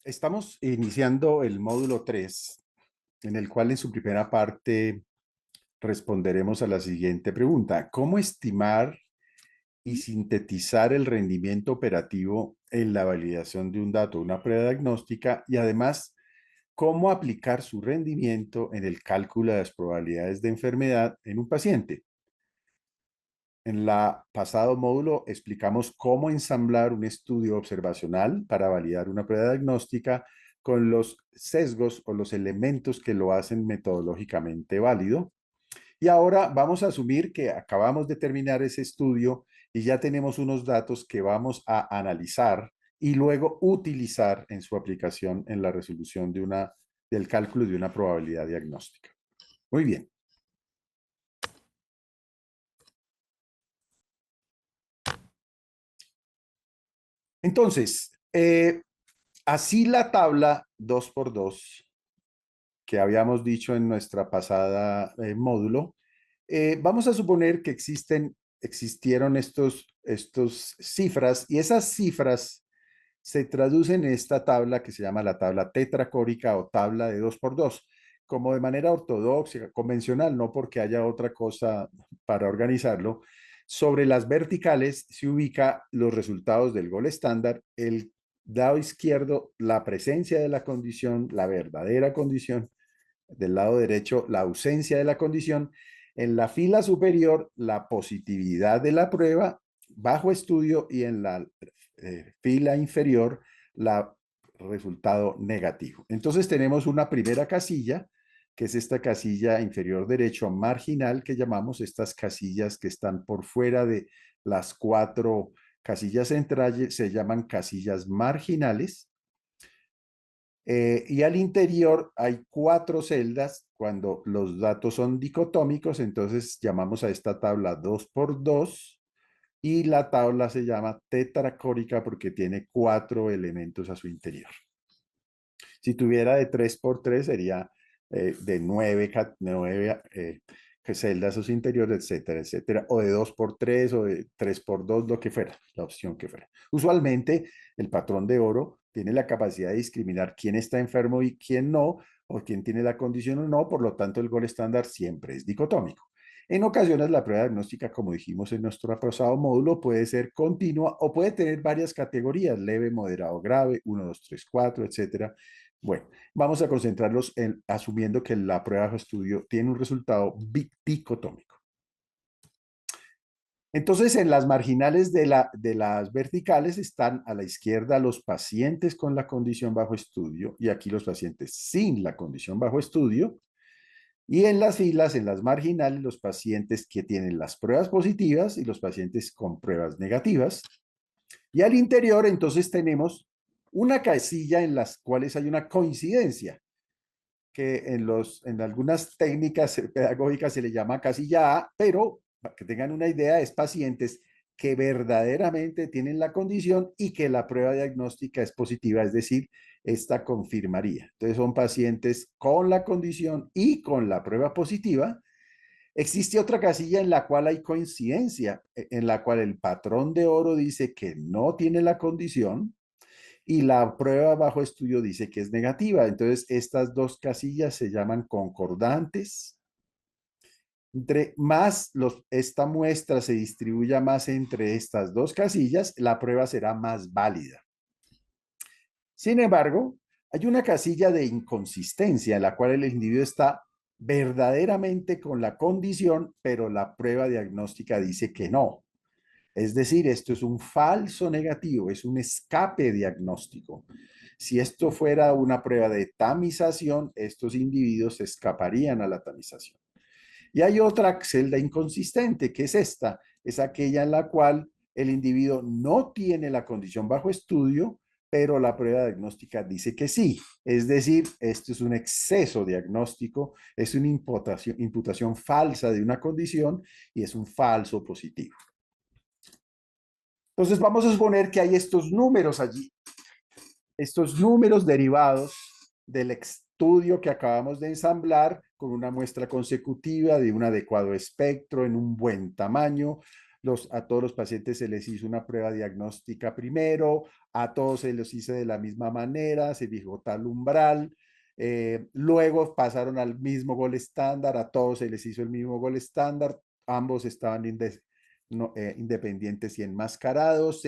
Estamos iniciando el módulo 3, en el cual en su primera parte responderemos a la siguiente pregunta: ¿cómo estimar y sintetizar el rendimiento operativo en la validación de un dato, una prueba diagnóstica, y además cómo aplicar su rendimiento en el cálculo de las probabilidades de enfermedad en un paciente? En la pasado módulo explicamos cómo ensamblar un estudio observacional para validar una prueba diagnóstica con los sesgos o los elementos que lo hacen metodológicamente válido. Y ahora vamos a asumir que acabamos de terminar ese estudio y ya tenemos unos datos que vamos a analizar y luego utilizar en su aplicación en la resolución del cálculo de una probabilidad diagnóstica. Muy bien. Entonces, así la tabla 2 por 2 que habíamos dicho en nuestra pasada módulo, vamos a suponer que existieron estos cifras, y esas cifras se traducen en esta tabla que se llama la tabla tetracórica o tabla de 2 por 2 como de manera ortodoxa, convencional, no porque haya otra cosa para organizarlo. Sobre las verticales se ubica los resultados del gol estándar, el lado izquierdo la presencia de la condición, la verdadera condición, del lado derecho la ausencia de la condición, en la fila superior la positividad de la prueba bajo estudio, y en la fila inferior la resultado negativo. Entonces tenemos una primera casilla, que es esta casilla inferior derecho marginal, que llamamos estas casillas que están por fuera de las cuatro casillas centrales, se llaman casillas marginales. Y al interior hay cuatro celdas. Cuando los datos son dicotómicos, entonces llamamos a esta tabla 2 por 2, y la tabla se llama tetracórica porque tiene cuatro elementos a su interior. Si tuviera de 3 por 3 sería de 9 celdas a su interior, etcétera, etcétera. O de 2 por 3 o de 3 por 2, lo que fuera, la opción que fuera. Usualmente el patrón de oro tiene la capacidad de discriminar quién está enfermo y quién no, o quién tiene la condición o no, por lo tanto el gol estándar siempre es dicotómico. En ocasiones la prueba diagnóstica, como dijimos en nuestro pasado módulo, puede ser continua o puede tener varias categorías: leve, moderado, grave, 1, 2, 3, 4, etcétera. Bueno, vamos a concentrarlos en asumiendo que la prueba de estudio tiene un resultado dicotómico. Entonces, en las marginales de las verticales están a la izquierda los pacientes con la condición bajo estudio, y aquí los pacientes sin la condición bajo estudio. Y en las filas, en las marginales, los pacientes que tienen las pruebas positivas y los pacientes con pruebas negativas. Y al interior, entonces, tenemos una casilla en las cuales hay una coincidencia, que en algunas técnicas pedagógicas se le llama casilla A, pero para que tengan una idea, es pacientes que verdaderamente tienen la condición y que la prueba diagnóstica es positiva, es decir, esta confirmaría. Entonces son pacientes con la condición y con la prueba positiva. Existe otra casilla en la cual hay coincidencia, en la cual el patrón de oro dice que no tiene la condición y la prueba bajo estudio dice que es negativa. Entonces, estas dos casillas se llaman concordantes. Entre más esta muestra se distribuya más entre estas dos casillas, la prueba será más válida. Sin embargo, hay una casilla de inconsistencia en la cual el individuo está verdaderamente con la condición, pero la prueba diagnóstica dice que no. Es decir, esto es un falso negativo, es un escape diagnóstico. Si esto fuera una prueba de tamización, estos individuos escaparían a la tamización. Y hay otra celda inconsistente, que es esta, es aquella en la cual el individuo no tiene la condición bajo estudio, pero la prueba diagnóstica dice que sí. Es decir, esto es un exceso diagnóstico, es una imputación falsa de una condición y es un falso positivo. Entonces vamos a suponer que hay estos números allí, estos números derivados del estudio que acabamos de ensamblar con una muestra consecutiva de un adecuado espectro en un buen tamaño, a todos los pacientes se les hizo una prueba diagnóstica primero, a todos se los hizo de la misma manera, se fijó tal umbral, luego pasaron al mismo gol estándar, a todos se les hizo el mismo gol estándar, ambos estaban independientes y enmascarados,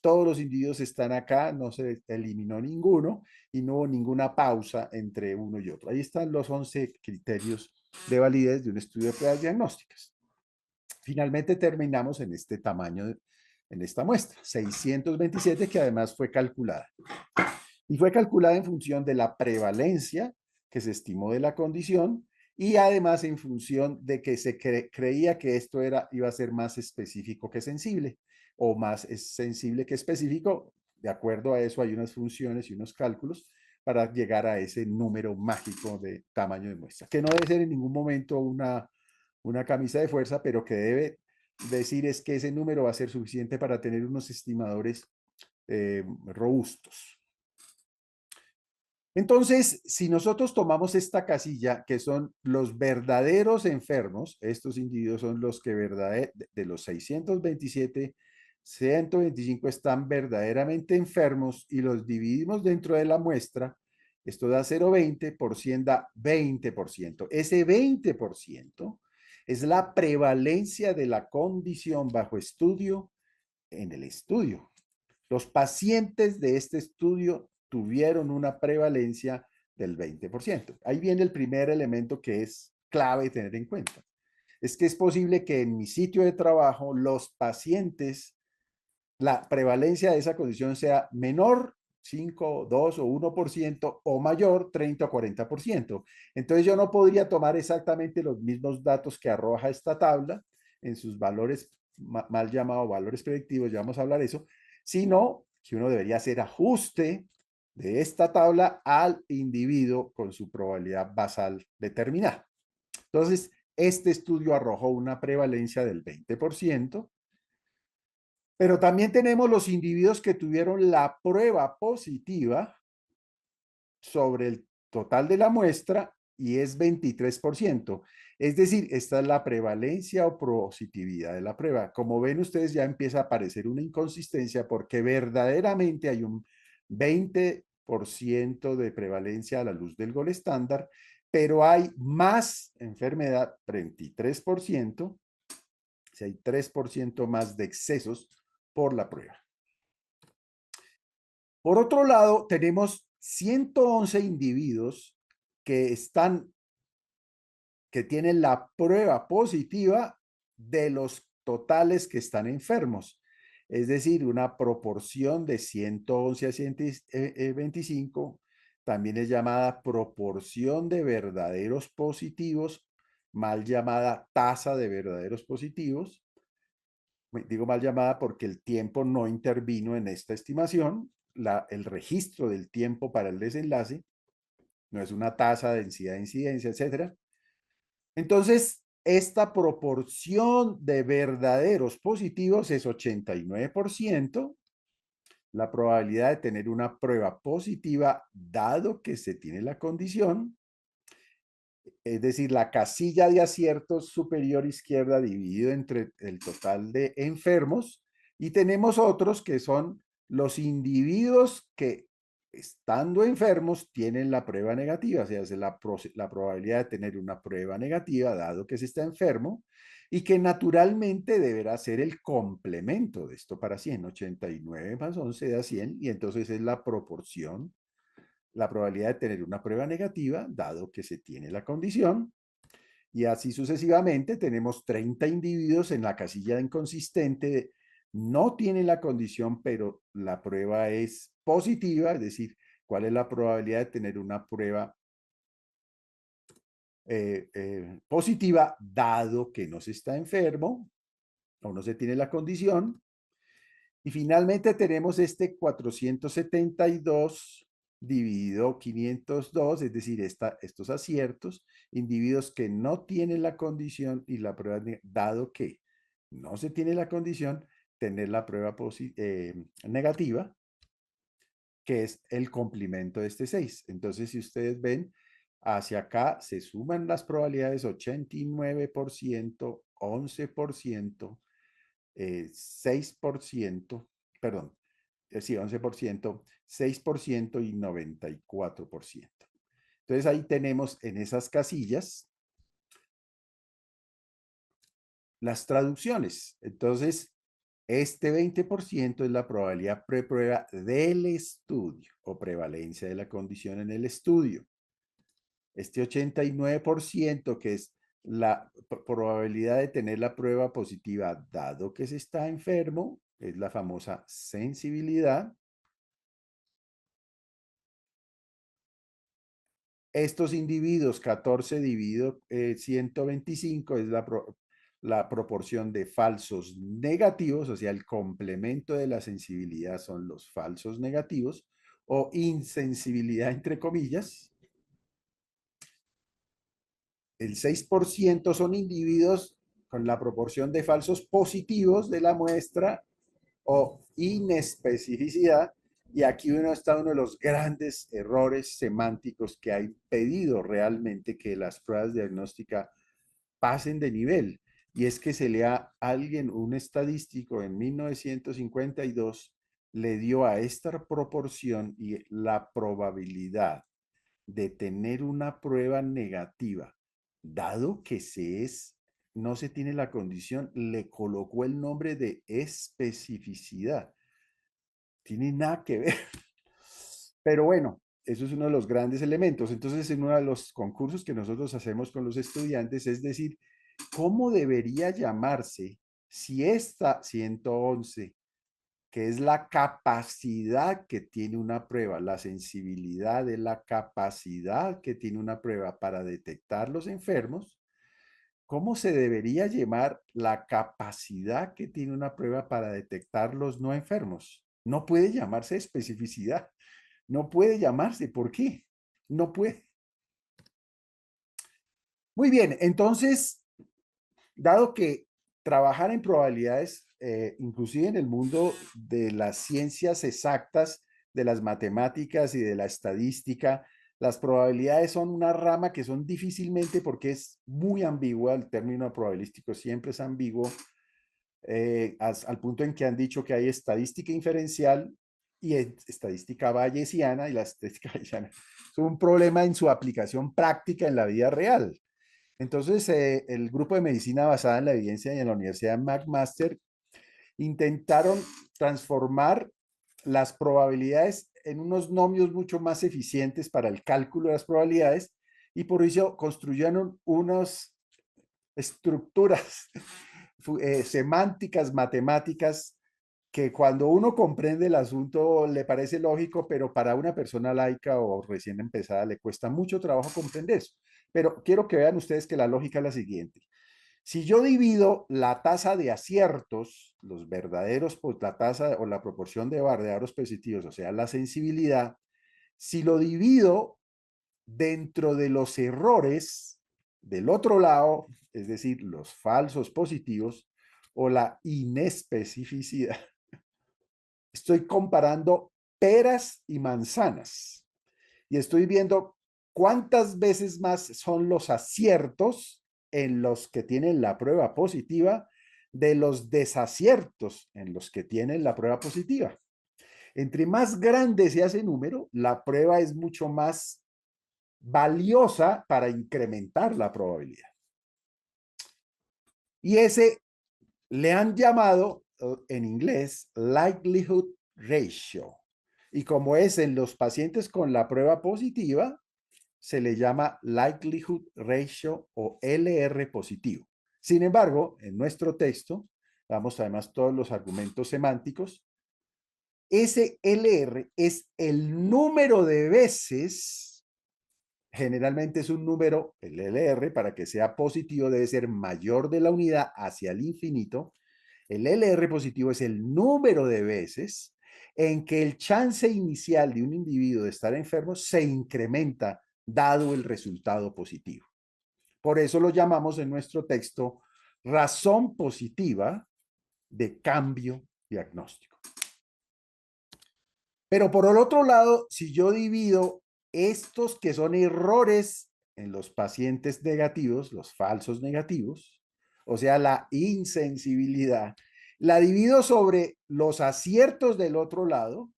todos los individuos están acá, no se eliminó ninguno y no hubo ninguna pausa entre uno y otro. Ahí están los 11 criterios de validez de un estudio de pruebas diagnósticas. Finalmente terminamos en este tamaño, en esta muestra, 627, que además fue calculada. Y fue calculada en función de la prevalencia que se estimó de la condición y además en función de que se creía que esto iba a ser más específico que sensible o más sensible que específico. De acuerdo a eso hay unas funciones y unos cálculos para llegar a ese número mágico de tamaño de muestra, que no debe ser en ningún momento una camisa de fuerza, pero que debe decir es que ese número va a ser suficiente para tener unos estimadores robustos. Entonces, si nosotros tomamos esta casilla, que son los verdaderos enfermos, estos individuos son los que de los 627, 125 están verdaderamente enfermos y los dividimos dentro de la muestra, esto da 0,20, por 100 da 20%. Ese 20% es la prevalencia de la condición bajo estudio en el estudio. Los pacientes de este estudio tuvieron una prevalencia del 20%. Ahí viene el primer elemento que es clave tener en cuenta. Es que es posible que en mi sitio de trabajo los pacientes, la prevalencia de esa condición sea menor, 5, 2 o 1% o mayor, 30 o 40%. Entonces yo no podría tomar exactamente los mismos datos que arroja esta tabla en sus valores mal llamados valores predictivos, ya vamos a hablar de eso, sino que uno debería hacer ajuste de esta tabla al individuo con su probabilidad basal determinada. Entonces, este estudio arrojó una prevalencia del 20%, pero también tenemos los individuos que tuvieron la prueba positiva sobre el total de la muestra y es 23%. Es decir, esta es la prevalencia o positividad de la prueba. Como ven ustedes, ya empieza a aparecer una inconsistencia porque verdaderamente hay un 20% de prevalencia a la luz del gol estándar, pero hay más enfermedad, 23%, si hay 3% más de excesos por la prueba. Por otro lado, tenemos 111 individuos que que tienen la prueba positiva de los totales que están enfermos. Es decir, una proporción de 111 a 125, también es llamada proporción de verdaderos positivos, mal llamada tasa de verdaderos positivos. Digo mal llamada porque el tiempo no intervino en esta estimación. El registro del tiempo para el desenlace no es una tasa, densidad, incidencia, etcétera. Entonces, esta proporción de verdaderos positivos es 89%. La probabilidad de tener una prueba positiva, dado que se tiene la condición, es decir, la casilla de aciertos superior izquierda dividido entre el total de enfermos, y tenemos otros que son los individuos que estando enfermos tienen la prueba negativa, o sea, es la probabilidad de tener una prueba negativa dado que se está enfermo y que naturalmente deberá ser el complemento de esto para 100, 89 más 11 da 100 y entonces es la proporción, la probabilidad de tener una prueba negativa dado que se tiene la condición. Y así sucesivamente tenemos 30 individuos en la casilla de inconsistente, no tienen la condición, pero la prueba es positiva, es decir, ¿cuál es la probabilidad de tener una prueba positiva dado que no se está enfermo o no se tiene la condición? Y finalmente tenemos este 472 dividido 502, es decir, estos aciertos, individuos que no tienen la condición y la prueba, dado que no se tiene la condición, tener la prueba negativa, que es el complemento de este 6. Entonces, si ustedes ven, hacia acá se suman las probabilidades 89%, 11%, 6%, perdón, sí, 11%, 6% y 94%. Entonces ahí tenemos en esas casillas las traducciones. Entonces, este 20% es la probabilidad preprueba del estudio o prevalencia de la condición en el estudio. Este 89% que es la probabilidad de tener la prueba positiva dado que se está enfermo, es la famosa sensibilidad. Estos individuos, 14 dividido 125, es la proporción de falsos negativos, o sea, el complemento de la sensibilidad son los falsos negativos, o insensibilidad entre comillas. El 6% son individuos con la proporción de falsos positivos de la muestra o inespecificidad. Y aquí está uno de los grandes errores semánticos que ha impedido realmente que las pruebas diagnósticas pasen de nivel. Y es que se le a alguien, un estadístico en 1952, le dio a esta proporción y la probabilidad de tener una prueba negativa, dado que no se tiene la condición, le colocó el nombre de especificidad. Tiene nada que ver. Pero bueno, eso es uno de los grandes elementos. Entonces, en uno de los concursos que nosotros hacemos con los estudiantes, es decir, ¿cómo debería llamarse si esta 111, que es la capacidad que tiene una prueba, la sensibilidad de la capacidad que tiene una prueba para detectar los enfermos, ¿cómo se debería llamar la capacidad que tiene una prueba para detectar los no enfermos? No puede llamarse especificidad, no puede llamarse. ¿Por qué? No puede. Muy bien, entonces, dado que trabajar en probabilidades, inclusive en el mundo de las ciencias exactas, de las matemáticas y de la estadística, las probabilidades son una rama que son difícilmente, porque es muy ambigua, el término probabilístico siempre es ambiguo, al punto en que han dicho que hay estadística inferencial y estadística bayesiana, y la estadística bayesiana es un problema en su aplicación práctica en la vida real. Entonces, el grupo de medicina basada en la evidencia y en la Universidad McMaster intentaron transformar las probabilidades en unos nomios mucho más eficientes para el cálculo de las probabilidades, y por eso construyeron unas estructuras semánticas, matemáticas, que cuando uno comprende el asunto le parece lógico, pero para una persona laica o recién empezada le cuesta mucho trabajo comprender eso. Pero quiero que vean ustedes que la lógica es la siguiente. Si yo divido la tasa de aciertos, los verdaderos, pues la tasa o la proporción de verdaderos positivos, o sea, la sensibilidad, si lo divido dentro de los errores del otro lado, es decir, los falsos positivos o la inespecificidad, estoy comparando peras y manzanas y estoy viendo cuántas veces más son los aciertos en los que tienen la prueba positiva de los desaciertos en los que tienen la prueba positiva. Entre más grande sea ese número, la prueba es mucho más valiosa para incrementar la probabilidad. Y ese le han llamado en inglés likelihood ratio. Y como es en los pacientes con la prueba positiva, se le llama likelihood ratio o LR positivo. Sin embargo, en nuestro texto, damos además todos los argumentos semánticos, ese LR es el número de veces, generalmente es un número, el LR, para que sea positivo debe ser mayor de la unidad hacia el infinito. El LR positivo es el número de veces en que el chance inicial de un individuo de estar enfermo se incrementa dado el resultado positivo. Por eso lo llamamos en nuestro texto razón positiva de cambio diagnóstico. Pero por el otro lado, si yo divido estos que son errores en los pacientes negativos, los falsos negativos, o sea, la insensibilidad, La divido sobre los aciertos del otro lado,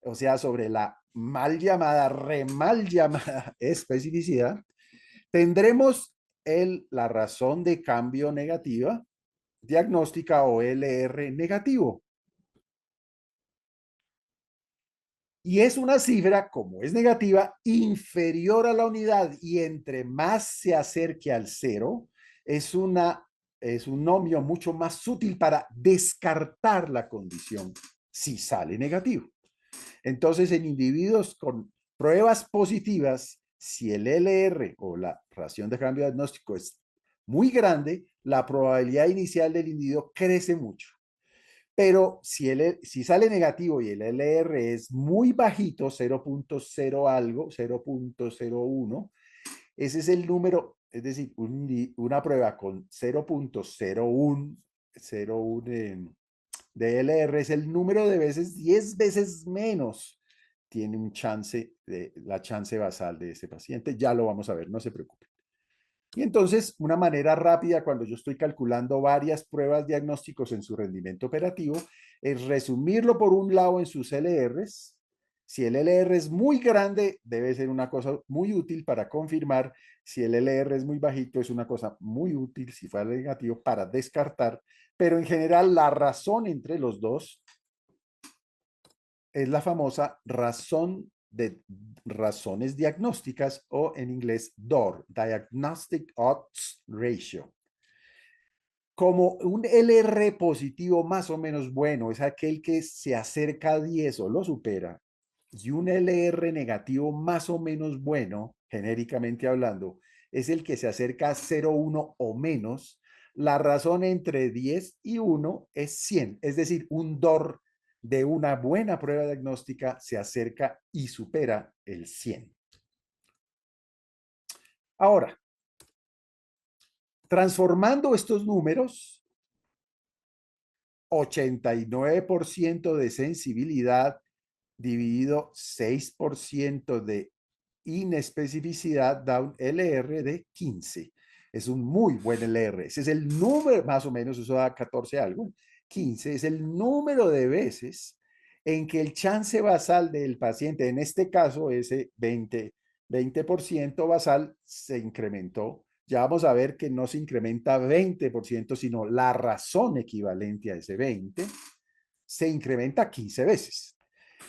o sea, sobre la mal llamada, re mal llamada especificidad, tendremos la razón de cambio negativa, diagnóstica o LR negativo. Y es una cifra, como es negativa, inferior a la unidad y entre más se acerque al cero, es, es un nomio mucho más útil para descartar la condición si sale negativo. Entonces, en individuos con pruebas positivas, si el LR o la ración de cambio diagnóstico es muy grande, la probabilidad inicial del individuo crece mucho. Pero si sale negativo y el LR es muy bajito, 0.0 algo, 0.01, ese es el número, es decir, una prueba con 0.01 de LR es el número de veces, 10 veces menos tiene la chance basal de ese paciente. Ya lo vamos a ver, no se preocupe. Y entonces, una manera rápida cuando yo estoy calculando varias pruebas diagnósticos en su rendimiento operativo es resumirlo por un lado en sus LRs. Si el LR es muy grande, debe ser una cosa muy útil para confirmar. Si el LR es muy bajito, es una cosa muy útil, si fuera negativo, para descartar. Pero en general, la razón entre los dos es la famosa razón de razones diagnósticas o en inglés DOR, Diagnostic Odds Ratio. Como un LR positivo más o menos bueno es aquel que se acerca a 10 o lo supera, y un LR negativo más o menos bueno, genéricamente hablando, es el que se acerca a 0,1 o menos. La razón entre 10 y 1 es 100, es decir, un DOR de una buena prueba diagnóstica se acerca y supera el 100. Ahora, transformando estos números, 89% de sensibilidad dividido 6% de inespecificidad da un LR de 15. Es un muy buen LR. Ese es el número, más o menos, eso da 14 algo. 15 es el número de veces en que el chance basal del paciente, en este caso ese 20% basal, se incrementó. Ya vamos a ver que no se incrementa 20%, sino la razón equivalente a ese 20 se incrementa 15 veces.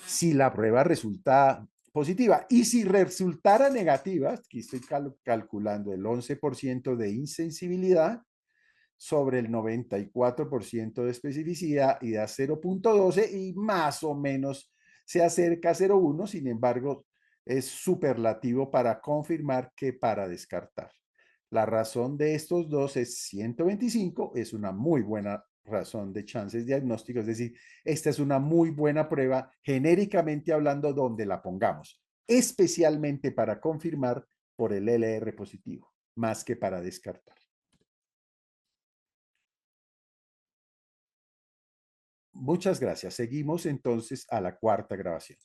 Si la prueba resulta positiva y si resultara negativa, aquí estoy calculando el 11% de insensibilidad sobre el 94% de especificidad y da 0.12 y más o menos se acerca a 0.1, sin embargo, es superlativo para confirmar que para descartar. La razón de estos dos es 125, es una muy buena razón de chances diagnósticos, es decir, esta es una muy buena prueba genéricamente hablando donde la pongamos, especialmente para confirmar por el LR positivo, más que para descartar. Muchas gracias. Seguimos entonces a la cuarta grabación.